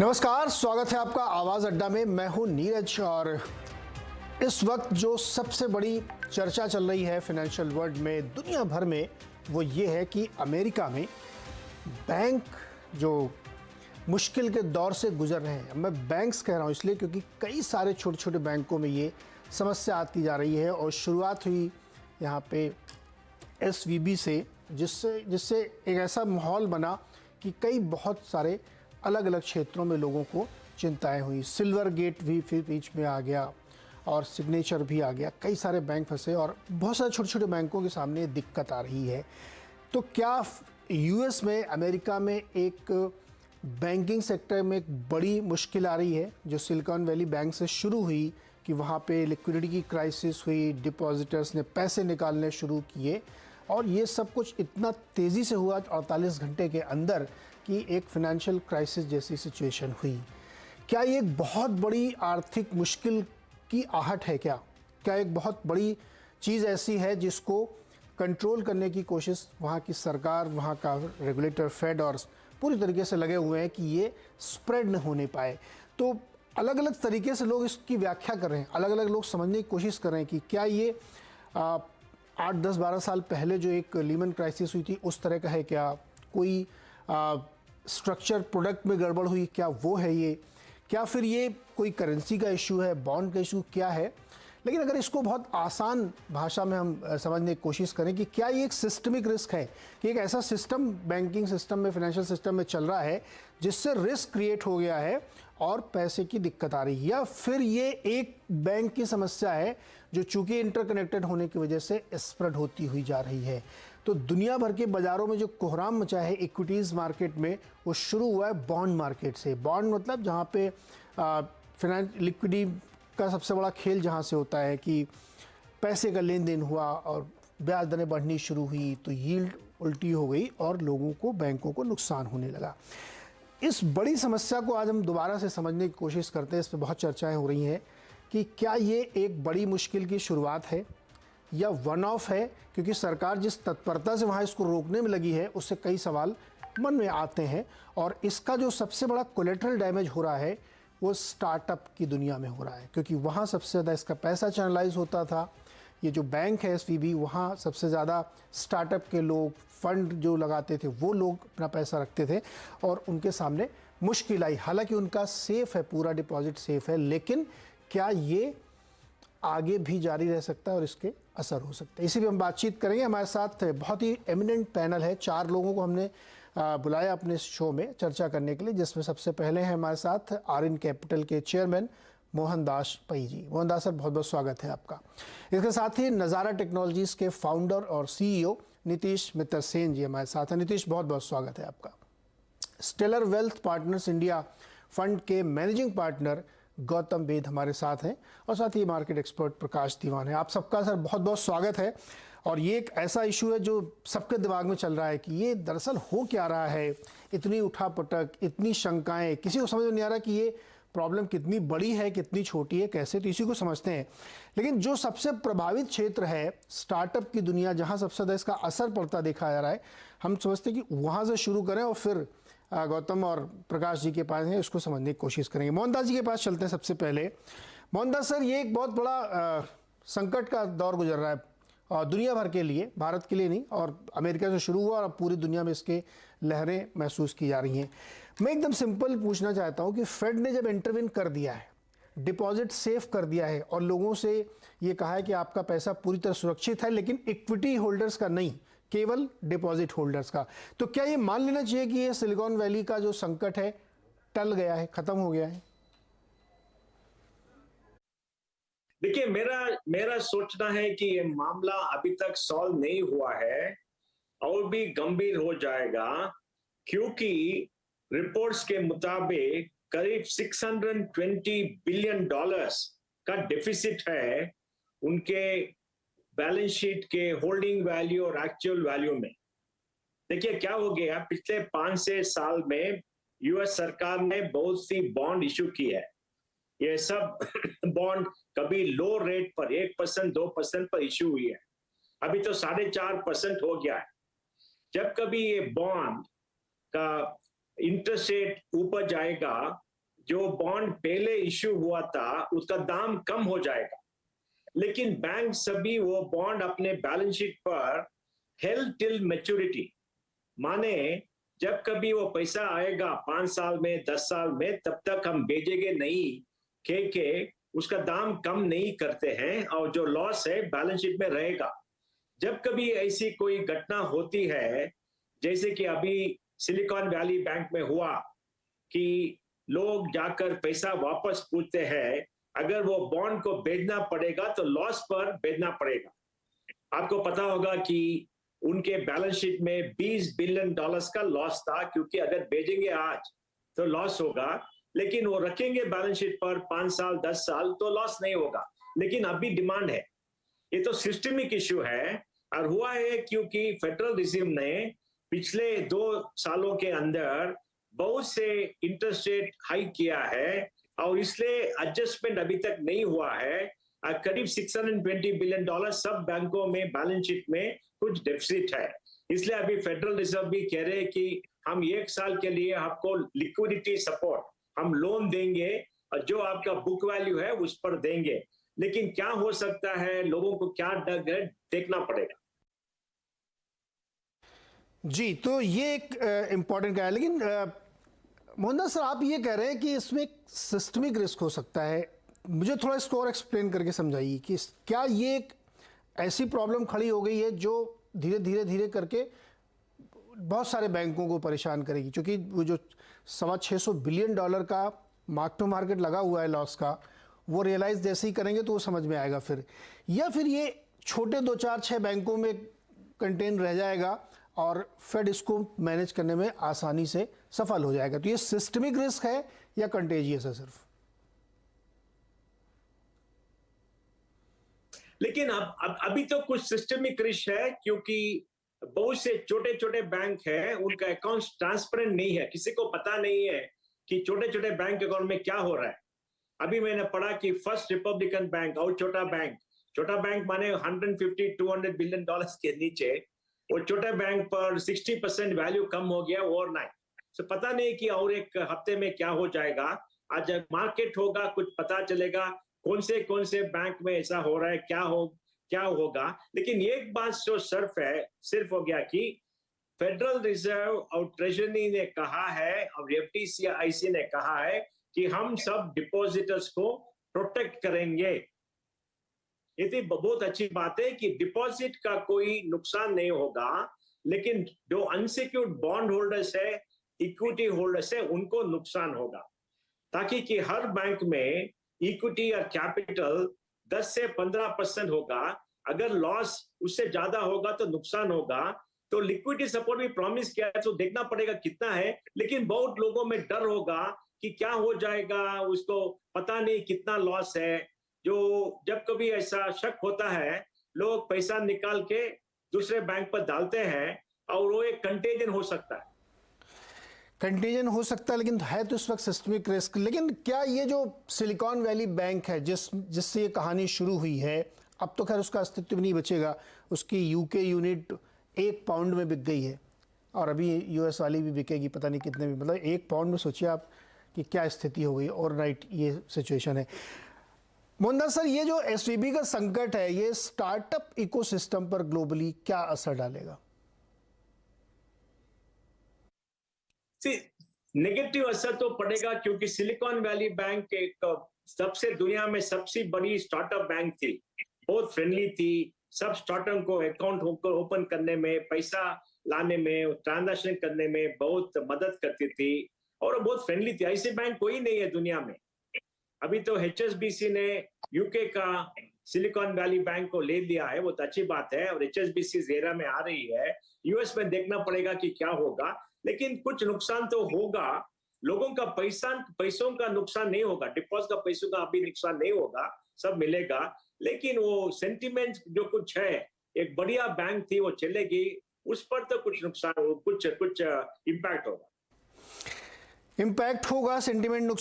नमस्कार, स्वागत है आपका आवाज अड्डा में। मैं हूं नीरज और इस वक्त जो सबसे बड़ी चर्चा चल रही है फाइनेंशियल वर्ल्ड में, दुनिया भर में, वो ये है कि अमेरिका में बैंक जो मुश्किल के दौर से गुजर रहे हैं। मैं बैंक्स कह रहा हूं इसलिए क्योंकि कई सारे छोटे छोटे बैंकों में ये समस्या आती जा रही है और शुरुआत हुई यहाँ पे SVB से, जिससे एक ऐसा माहौल बना कि कई बहुत सारे अलग अलग क्षेत्रों में लोगों को चिंताएं हुई। सिल्वर गेट भी फिर बीच में आ गया और सिग्नेचर भी आ गया। कई सारे बैंक फंसे और बहुत सारे छोटे छोटे बैंकों के सामने दिक्कत आ रही है। तो क्या US में, अमेरिका में एक बैंकिंग सेक्टर में एक बड़ी मुश्किल आ रही है जो सिलिकॉन वैली बैंक से शुरू हुई कि वहाँ पे लिक्विडिटी की क्राइसिस हुई, डिपॉजिटर्स ने पैसे निकालने शुरू किए और ये सब कुछ इतना तेज़ी से हुआ 48 घंटे के अंदर कि एक फाइनेंशियल क्राइसिस जैसी सिचुएशन हुई। क्या ये एक बहुत बड़ी आर्थिक मुश्किल की आहट है? क्या एक बहुत बड़ी चीज़ ऐसी है जिसको कंट्रोल करने की कोशिश वहाँ की सरकार, वहाँ का रेगुलेटर फेड और पूरी तरीके से लगे हुए हैं कि ये स्प्रेड न होने पाए? तो अलग अलग तरीके से लोग इसकी व्याख्या कर रहे हैं, अलग अलग लोग समझने की कोशिश कर रहे हैं कि क्या ये 8, 10, 12 साल पहले जो एक लीमन क्राइसिस हुई थी उस तरह का है? क्या कोई स्ट्रक्चर प्रोडक्ट में गड़बड़ हुई, क्या वो है ये? क्या फिर ये कोई करेंसी का इशू है, बॉन्ड का इशू क्या है? लेकिन अगर इसको बहुत आसान भाषा में हम समझने की कोशिश करें कि क्या ये एक सिस्टमिक रिस्क है कि एक ऐसा सिस्टम बैंकिंग सिस्टम में, फाइनेंशियल सिस्टम में चल रहा है जिससे रिस्क क्रिएट हो गया है और पैसे की दिक्कत आ रही है, या फिर ये एक बैंक की समस्या है जो चूंकि इंटरकनेक्टेड होने की वजह से स्प्रेड होती हुई जा रही है? तो दुनिया भर के बाज़ारों में जो कोहराम मचा है इक्विटीज़ मार्केट में, वो शुरू हुआ है बॉन्ड मार्केट से। बॉन्ड मतलब जहाँ पे लिक्विडिटी का सबसे बड़ा खेल जहाँ से होता है कि पैसे का लेन देन हुआ और ब्याज दरें बढ़नी शुरू हुई तो यील्ड उल्टी हो गई और लोगों को, बैंकों को नुकसान होने लगा। इस बड़ी समस्या को आज हम दोबारा से समझने की कोशिश करते हैं। इस पर बहुत चर्चाएं हो रही हैं कि क्या ये एक बड़ी मुश्किल की शुरुआत है या वन ऑफ है, क्योंकि सरकार जिस तत्परता से वहाँ इसको रोकने में लगी है उससे कई सवाल मन में आते हैं। और इसका जो सबसे बड़ा कोलेटरल डैमेज हो रहा है वो स्टार्टअप की दुनिया में हो रहा है, क्योंकि वहाँ सबसे ज़्यादा इसका पैसा चैनलाइज होता था। ये जो बैंक है SVB, वहाँ सबसे ज़्यादा स्टार्टअप के लोग, फंड जो लगाते थे वो लोग अपना पैसा रखते थे और उनके सामने मुश्किल आई। हालांकि उनका सेफ़ है, पूरा डिपॉजिट सेफ़ है, लेकिन क्या ये आगे भी जारी रह सकता है और इसके असर हो सकते हैं? इसी पर हम बातचीत करेंगे। हमारे साथ बहुत ही एमिनेंट पैनल है, 4 लोगों को हमने बुलाया अपने शो में चर्चा करने के लिए, जिसमें सबसे पहले हैं हमारे साथ RN कैपिटल के चेयरमैन मोहनदास पई जी। मोहनदास सर, बहुत बहुत स्वागत है आपका। इसके साथ ही नज़ारा टेक्नोलॉजीज़ के फाउंडर और CEO नीतीश मित्तर सेन जी हमारे साथ हैं। नीतीश, बहुत बहुत स्वागत है आपका। Stellar Wealth Partners India Fund के मैनेजिंग पार्टनर गौतम वेद हमारे साथ हैं और साथ ही मार्केट एक्सपर्ट प्रकाश दीवान है। आप सबका सर बहुत बहुत स्वागत है। और ये एक ऐसा इशू है जो सबके दिमाग में चल रहा है कि ये दरअसल हो क्या रहा है, इतनी उठापटक, इतनी शंकाएं, किसी को समझ में नहीं आ रहा कि ये प्रॉब्लम कितनी बड़ी है, कितनी छोटी है, कैसे, तो इसी को समझते हैं। लेकिन जो सबसे प्रभावित क्षेत्र है स्टार्टअप की दुनिया, जहाँ सबसे ज़्यादा इसका असर पड़ता देखा जा रहा है, हम समझते हैं कि वहाँ से शुरू करें और फिर गौतम और प्रकाश जी के पास है, उसको समझने की कोशिश करेंगे। मोहनदास जी के पास चलते हैं सबसे पहले। मोहनदास सर, ये एक बहुत बड़ा संकट का दौर गुजर रहा है और दुनिया भर के लिए, भारत के लिए नहीं, और अमेरिका से शुरू हुआ और अब पूरी दुनिया में इसके लहरें महसूस की जा रही हैं। मैं एकदम सिंपल पूछना चाहता हूं कि फेड ने जब इंटरवेन कर दिया है, डिपॉजिट सेफ कर दिया है और लोगों से ये कहा है कि आपका पैसा पूरी तरह सुरक्षित है, लेकिन इक्विटी होल्डर्स का नहीं, केवल डिपॉजिट होल्डर्स का, तो क्या ये मान लेना चाहिए कि ये सिलिकॉन वैली का जो संकट है टल गया है, खत्म हो गया है? देखिए, मेरा सोचना है कि ये मामला अभी तक सॉल्व नहीं हुआ है और भी गंभीर हो जाएगा, क्योंकि रिपोर्ट्स के मुताबिक करीब $620 बिलियन का डेफिसिट है उनके बैलेंस शीट के होल्डिंग वैल्यू और एक्चुअल वैल्यू में। देखिए क्या हो गया, पिछले 5-6 साल में US सरकार ने बहुत सी बॉन्ड इशू की है। ये सब बॉन्ड कभी लो रेट पर 1%, 2% पर इशू हुई है, अभी तो 4.5% हो गया है। जब कभी ये बॉन्ड का इंटरेस्ट रेट ऊपर जाएगा जो बॉन्ड पहले इश्यू हुआ था उसका दाम कम हो जाएगा, लेकिन बैंक सभी वो बॉन्ड अपने बैलेंस शीट पर हेल्ड टिल मैच्योरिटी, माने जब कभी वो पैसा आएगा 5 साल में 10 साल में, तब तक हम भेजेंगे नहीं, के उसका दाम कम नहीं करते हैं और जो लॉस है बैलेंस शीट में रहेगा। जब कभी ऐसी कोई घटना होती है, जैसे कि अभी सिलिकॉन वैली बैंक में हुआ कि लोग जाकर पैसा वापस पूछते हैं, अगर वो बॉन्ड को बेचना पड़ेगा तो लॉस पर बेचना पड़ेगा। आपको पता होगा कि उनके बैलेंस शीट में $20 बिलियन का लॉस था, क्योंकि अगर बेचेंगे आज तो लॉस होगा, लेकिन वो रखेंगे बैलेंस शीट पर 5 साल 10 साल तो लॉस नहीं होगा। लेकिन अभी डिमांड है, ये तो सिस्टमिक इश्यू है, और हुआ है क्योंकि फेडरल रिजर्व ने पिछले 2 सालों के अंदर बहुत से इंटरेस्ट रेट हाइक किया है, और इसलिए एडजस्टमेंट अभी तक नहीं हुआ है। करीब $620 बिलियन सब बैंकों में बैलेंस शीट में कुछ डेफिसिट है, इसलिए अभी फेडरल रिजर्व भी कह रहे हैं कि हम 1 साल के लिए आपको लिक्विडिटी सपोर्ट, हम लोन देंगे और जो आपका बुक वैल्यू है उस पर देंगे। लेकिन क्या हो सकता है, लोगों को क्या डर है, देखना पड़ेगा। जी, तो ये एक इम्पॉर्टेंट का है, लेकिन मोहनदास सर, आप ये कह रहे हैं कि इसमें एक सिस्टमिक रिस्क हो सकता है। मुझे थोड़ा इसको और एक्सप्लेन करके समझाइए कि क्या ये एक ऐसी प्रॉब्लम खड़ी हो गई है जो धीरे धीरे धीरे करके बहुत सारे बैंकों को परेशान करेगी, क्योंकि वो जो $625 बिलियन का मार्क टू मार्केट लगा हुआ है लॉस का, वो रियलाइज जैसे ही करेंगे तो वो समझ में आएगा फिर, या फिर ये छोटे 2 4 6 बैंकों में कंटेन रह जाएगा और फेड इसको मैनेज करने में आसानी से सफल हो जाएगा। तो ये सिस्टमिक रिस्क है या कंटेजियस है सिर्फ? लेकिन अब अभी तो कुछ सिस्टमिक रिस्क है, क्योंकि बहुत से छोटे छोटे बैंक हैं, उनका अकाउंट ट्रांसपेरेंट नहीं है, किसी को पता नहीं है कि छोटे छोटे बैंक अकाउंट में क्या हो रहा है। अभी मैंने पढ़ा कि फर्स्ट रिपब्लिकन बैंक और छोटा बैंक माने 150-200 बिलियन डॉलर्स के नीचे, और छोटे बैंक पर 60% वैल्यू कम हो गया ओवरनाइट। तो पता नहीं कि और एक हफ्ते में क्या हो जाएगा। आज जब मार्केट होगा कुछ पता चलेगा कौन से बैंक में ऐसा हो रहा है, क्या होगा। लेकिन एक बात जो सिर्फ हो गया कि फेडरल रिजर्व और ट्रेजरी ने कहा है और एफडीआईसी ने कहा है कि हम सब डिपॉजिटर्स को प्रोटेक्ट करेंगे। ये तो बहुत अच्छी बात है कि डिपॉजिट का कोई नुकसान नहीं होगा, लेकिन जो अनसिक्योर्ड बॉन्ड होल्डर्स है, इक्विटी होल्डर्स है, उनको नुकसान होगा, ताकि कि हर बैंक में इक्विटी और कैपिटल 10 से 15% होगा। अगर लॉस उससे ज्यादा होगा तो नुकसान होगा। तो लिक्विडिटी सपोर्ट भी प्रॉमिस किया है, तो देखना पड़ेगा कितना है। लेकिन बहुत लोगों में डर होगा कि क्या हो जाएगा, उसको पता नहीं कितना लॉस है। जो जब कभी ऐसा शक होता है, लोग पैसा निकाल के दूसरे बैंक पर डालते हैं, और वो एक कंटेजन हो सकता है। कंटेजन हो सकता है, लेकिन है तो इस वक्त सिस्टमिक रिस्क। लेकिन क्या ये जो सिलिकॉन वैली बैंक है जिससे ये कहानी शुरू हुई है, अब तो खैर उसका अस्तित्व भी नहीं बचेगा। उसकी यूके यूनिट 1 पाउंड में बिक गई है, और अभी यूएस वाली भी बिकेगी पता नहीं कितने में। मतलब 1 पाउंड में सोचिए आप कि क्या स्थिति हो गई, ओवरनाइट ये सिचुएशन है। मोहनदास सर, ये जो एसवीबी का संकट है, ये स्टार्टअप इकोसिस्टम पर ग्लोबली क्या असर डालेगा? नेगेटिव असर तो पड़ेगा, क्योंकि सिलिकॉन वैली बैंक एक सबसे दुनिया में सबसे बड़ी स्टार्टअप बैंक थी, बहुत फ्रेंडली थी। सब स्टार्टअप को अकाउंट ओपन करने में, पैसा लाने में, ट्रांजैक्शन करने में बहुत मदद करती थी, और बहुत फ्रेंडली थी। ऐसे बैंक कोई नहीं है दुनिया में। अभी तो एचएसबीसी ने यूके का सिलिकॉन वैली बैंक को ले लिया है, वो तो अच्छी बात है, और एचएसबीसी जेरा में आ रही है। यूएस में देखना पड़ेगा कि क्या होगा, लेकिन कुछ नुकसान तो होगा। लोगों का पैसों का नुकसान नहीं होगा, डिपॉजिट का पैसों का अभी नुकसान नहीं होगा, सब मिलेगा। लेकिन वो सेंटिमेंट जो कुछ है, एक बढ़िया बैंक थी वो चलेगी, उस पर तो कुछ नुकसान, कुछ इम्पैक्ट होगा। इम्पैक्ट होगा, सेंटिमेंट